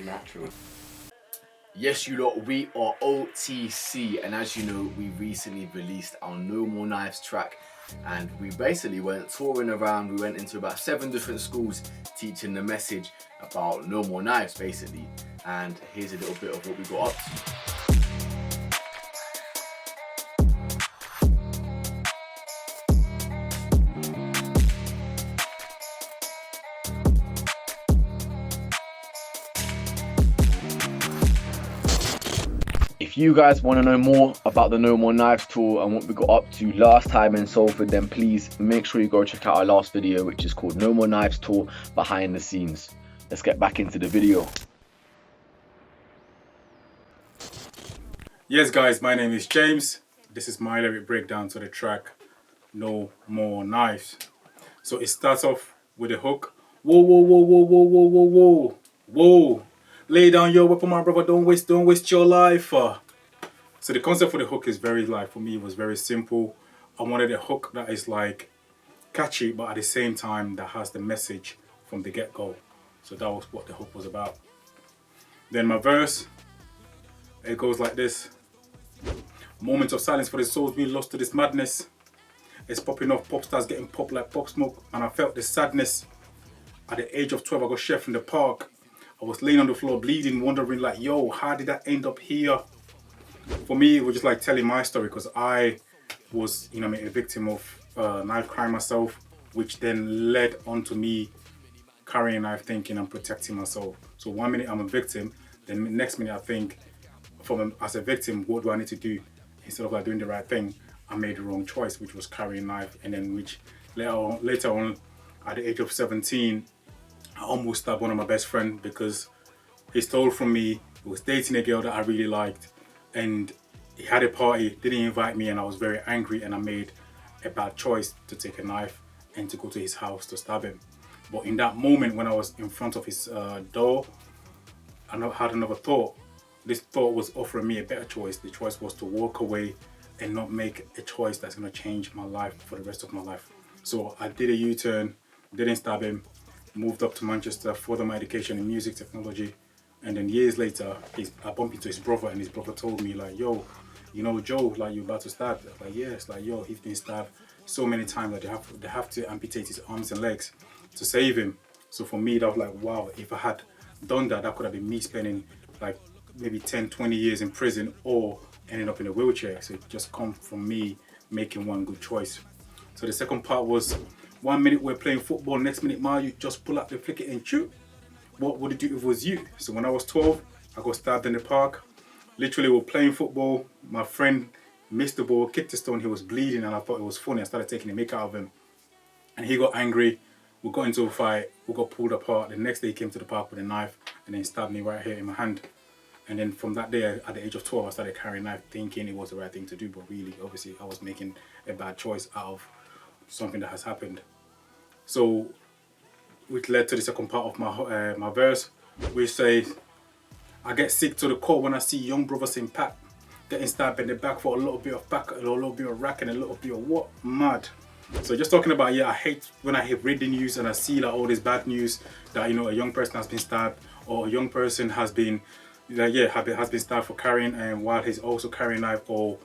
very natural. Yes, you lot, we are OTC, and as you know, we recently released our No More Knives track, and we basically went touring around. We went into about 7 different schools teaching the message about no more knives, basically. And here's a little bit of what we got up to. If you guys want to know more about the No More Knives tour and what we got up to last time in Salford, then please make sure you go check out our last video, which is called No More Knives Tour Behind the Scenes. Let's get back into the video. Yes guys, my name is James. This is my lyric breakdown to the track No More Knives. So it starts off with a hook. Whoa, whoa, whoa, whoa, whoa, whoa, whoa, whoa, whoa. Lay down your weapon, my brother, don't waste your life. So the concept for the hook is very, like, for me, it was very simple. I wanted a hook that is like catchy, but at the same time that has the message from the get-go. So that was what the hook was about. Then my verse, it goes like this. Moment of silence for the souls we lost to this madness. It's popping off, pop stars getting popped like pop smoke, and I felt the sadness. At the age of 12, I got chef in the park. I was laying on the floor bleeding, wondering like, yo, how did I end up here? For me, it was just like telling my story, because I was, a victim of knife crime myself, which then led on to me carrying a knife, thinking I'm protecting myself. So 1 minute I'm a victim, then the next minute I think, as a victim, what do I need to do? Instead of like doing the right thing, I made the wrong choice, which was carrying a knife, and then which later on, at the age of 17, I almost stabbed one of my best friends because he stole from me. He was dating a girl that I really liked, and he had a party, didn't invite me, and I was very angry, and I made a bad choice to take a knife and to go to his house to stab him. But in that moment, when I was in front of his door, I had another thought. This thought was offering me a better choice. The choice was to walk away and not make a choice that's going to change my life for the rest of my life. So I did a U-turn, didn't stab him, moved up to Manchester, further my education in music technology, and then years later, I bumped into his brother, and his brother told me like, yo, Joe, like, you're about to stab. Like, yeah, it's like, yo, he's been stabbed so many times that they have to amputate his arms and legs to save him. So for me, that was like, wow, if I had done that, that could have been me spending like maybe 10, 20 years in prison or ending up in a wheelchair. So it just come from me making one good choice. So the second part was, 1 minute we're playing football, next minute, you just pull out the flick it and shoot. What would it do if it was you? So when I was 12, I got stabbed in the park. Literally, we're playing football. My friend missed the ball, kicked the stone. He was bleeding, and I thought it was funny. I started taking the mick out of him, and he got angry. We got into a fight. We got pulled apart. The next day, he came to the park with a knife and then stabbed me right here in my hand. And then from that day, at the age of 12, I started carrying a knife, thinking it was the right thing to do. But really, obviously, I was making a bad choice out of something that has happened. So, which led to the second part of my verse, which says, I get sick to the core when I see young brothers in pack, getting stabbed in the back for a little bit of back, a little bit of rack, and a little bit of what? Mad. So just talking about, I hate when I read the news and I see like all this bad news that, a young person has been stabbed, or a young person has been, has been stabbed for carrying, and while he's also carrying a knife, or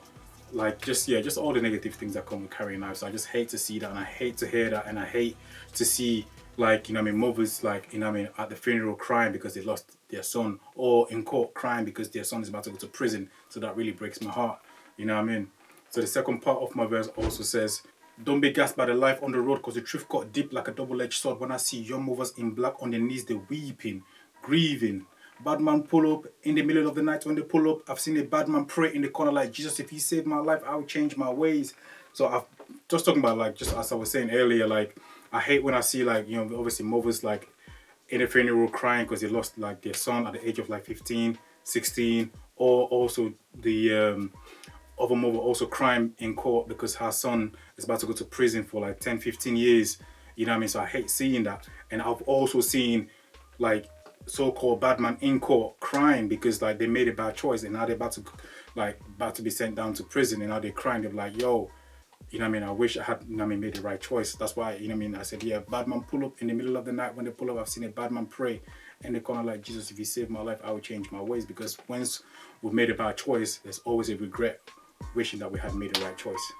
like just all the negative things that come with carrying knives. So I just hate to see that, and I hate to hear that, and I hate to see like, mothers like, at the funeral crying because they lost their son, or in court crying because their son is about to go to prison. So that really breaks my heart, So the second part of my verse also says, don't be gassed by the life on the road, because the truth got deep like a double-edged sword. When I see young mothers in black on their knees, they're weeping, grieving. Bad man pull up in the middle of the night. When they pull up, I've seen a bad man pray in the corner like, Jesus, if he saved my life, I'll change my ways. So I've just talking about, like, just as I was saying earlier, like, I hate when I see, like, obviously mothers like in a funeral crying because they lost like their son at the age of like 15, 16, or also the other mother also crying in court because her son is about to go to prison for like 10, 15 years. So I hate seeing that. And I've also seen like so-called bad man in court crying because like they made a bad choice, and now they're about to be sent down to prison, and now they're crying. They're like, yo, I wish I had, made the right choice. That's why, I said, yeah, bad man pull up in the middle of the night. When they pull up, I've seen a bad man pray in the corner like, Jesus, if you save my life, I will change my ways. Because once we've made a bad choice, there's always a regret wishing that we had made the right choice.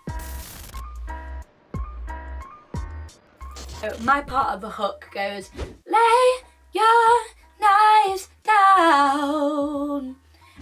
My part of the hook goes, lay your knives down.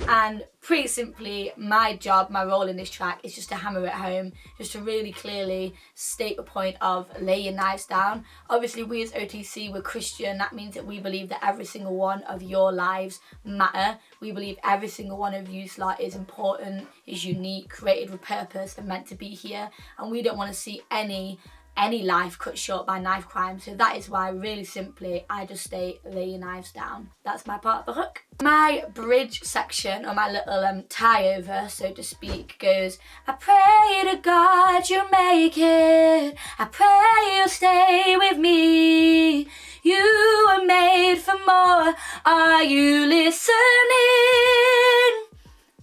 And pretty simply, my job, my role in this track is just to hammer it home, just to really clearly state the point of lay your knives down. Obviously, we as OTC, we're Christian. That means that we believe that every single one of your lives matter. We believe every single one of you's lot is important, is unique, created with purpose and meant to be here. And we don't want to see any life cut short by knife crime. So that is why, really simply, I just state lay your knives down. That's my part of the hook. My bridge section, or my little tie over, so to speak, goes, I pray to God you'll make it, I pray you'll stay with me, you were made for more, are you listening?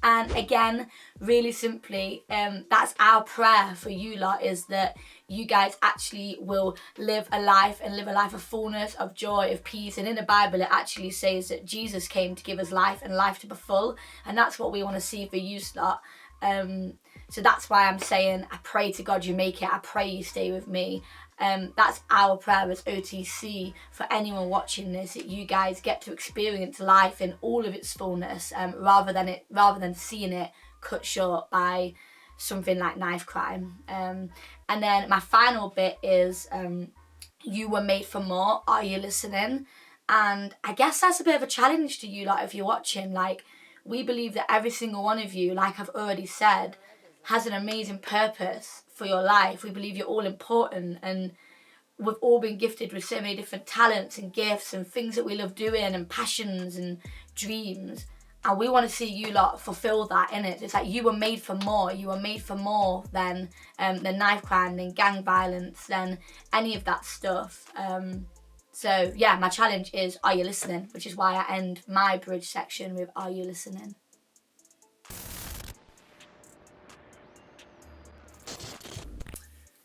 And again, really simply, that's our prayer for you lot, is that you guys actually will live a life of fullness, of joy, of peace. And in the Bible, it actually says that Jesus came to give us life and life to the full. And that's what we want to see for you lot. So that's why I'm saying, I pray to God you make it. I pray you stay with me. That's our prayer as OTC for anyone watching this, that you guys get to experience life in all of its fullness, rather than seeing it cut short by something like knife crime. And then my final bit is, you were made for more, are you listening? And I guess that's a bit of a challenge to you, like, if you're watching. Like, we believe that every single one of you, like I've already said, has an amazing purpose for your life. We believe you're all important, and we've all been gifted with so many different talents and gifts and things that we love doing and passions and dreams. And we want to see you lot fulfill that, innit? It's like you were made for more. You were made for more than knife crime, than gang violence, than any of that stuff. So yeah, my challenge is, are you listening? Which is why I end my bridge section with, are you listening?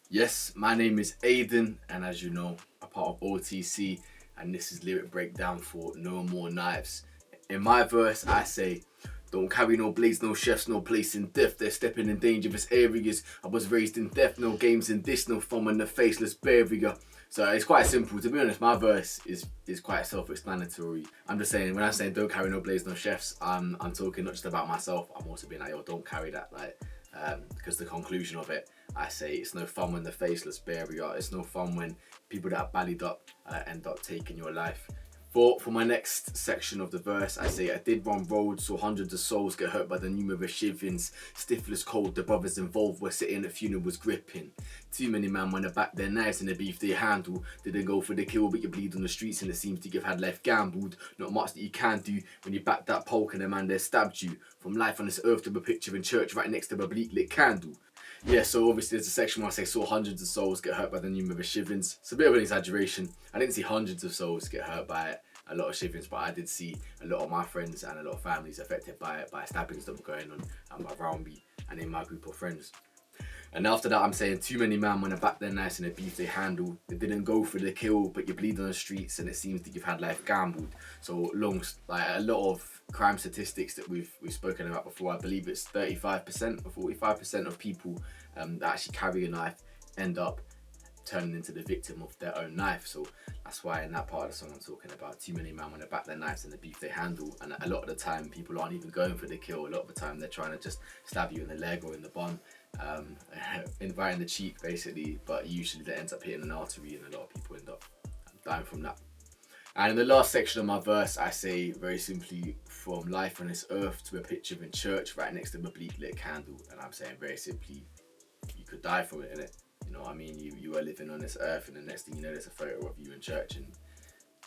Yes, my name is Aiden, and as you know, a part of OTC, and this is Lyric Breakdown for No More Knives. In my verse, I say, don't carry no blades, no chefs, no place in death. They're stepping in dangerous areas. I was raised in death, no games in this, no fun when the faceless barrier. So it's quite simple. To be honest, my verse is quite self-explanatory. I'm just saying, when I'm saying don't carry no blades, no chefs, I'm talking not just about myself. I'm also being like, yo, don't carry that, like, because the conclusion of it, I say, it's no fun when the faceless barrier. It's no fun when people that are ballied up end up taking your life. For my next section of the verse, I say, I did run roads, saw hundreds of souls get hurt by the numerous shivings. Stifless cold, the brothers involved were sitting at funerals gripping. Too many men went back their knives in the beef they handle. Didn't go for the kill, but you bleed on the streets, and it seems to you've had life gambled. Not much that you can do when you back that poke and the man there stabbed you. From life on this earth to a picture in church right next to a bleak lit candle. Yeah, so obviously there's a section where I say saw hundreds of souls get hurt by the numerous shivings. It's a bit of an exaggeration. I didn't see hundreds of souls get hurt by it, a lot of shivings, but I did see a lot of my friends and a lot of families affected by it, by stabbings that were going on around me and in my group of friends. And after that, I'm saying too many men went back their knives in the beef they handle. They didn't go for the kill, but you bleed on the streets, and it seems that you've had life gambled. So like a lot of crime statistics that we've spoken about before. I believe it's 35% or 45% of people that actually carry a knife end up turning into the victim of their own knife. So that's why in that part of the song I'm talking about too many men want to back their knives in the beef they handle. And a lot of the time people aren't even going for the kill. A lot of the time they're trying to just stab you in the leg or in the bum, right in the cheek basically, but usually that ends up hitting an artery, and a lot of people end up dying from that. And in the last section of my verse, I say very simply, from life on this earth to a picture in church right next to a bleak lit candle. And I'm saying very simply, you could die from it, innit? You know what I mean? You are living on this earth, and the next thing you know, there's a photo of you in church, and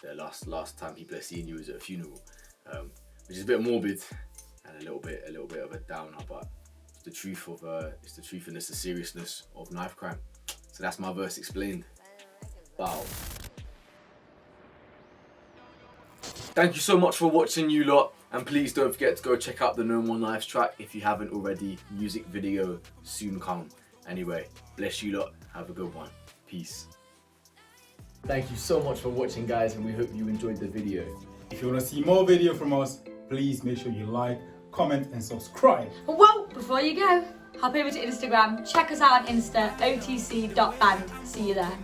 the last time people are seeing you is at a funeral, which is a bit morbid and a little bit of a downer, but it's the truth and it's the seriousness of knife crime. So that's my verse explained. Wow. Thank you so much for watching, you lot, and please don't forget to go check out the No More Knives track if you haven't already. Music video soon come. Anyway, bless you lot, have a good one. Peace. Thank you so much for watching, guys, and we hope you enjoyed the video. If you want to see more video from us, please make sure you like, comment and subscribe. Whoa, before you go, hop over to Instagram, check us out on Insta, otc.band. See you there.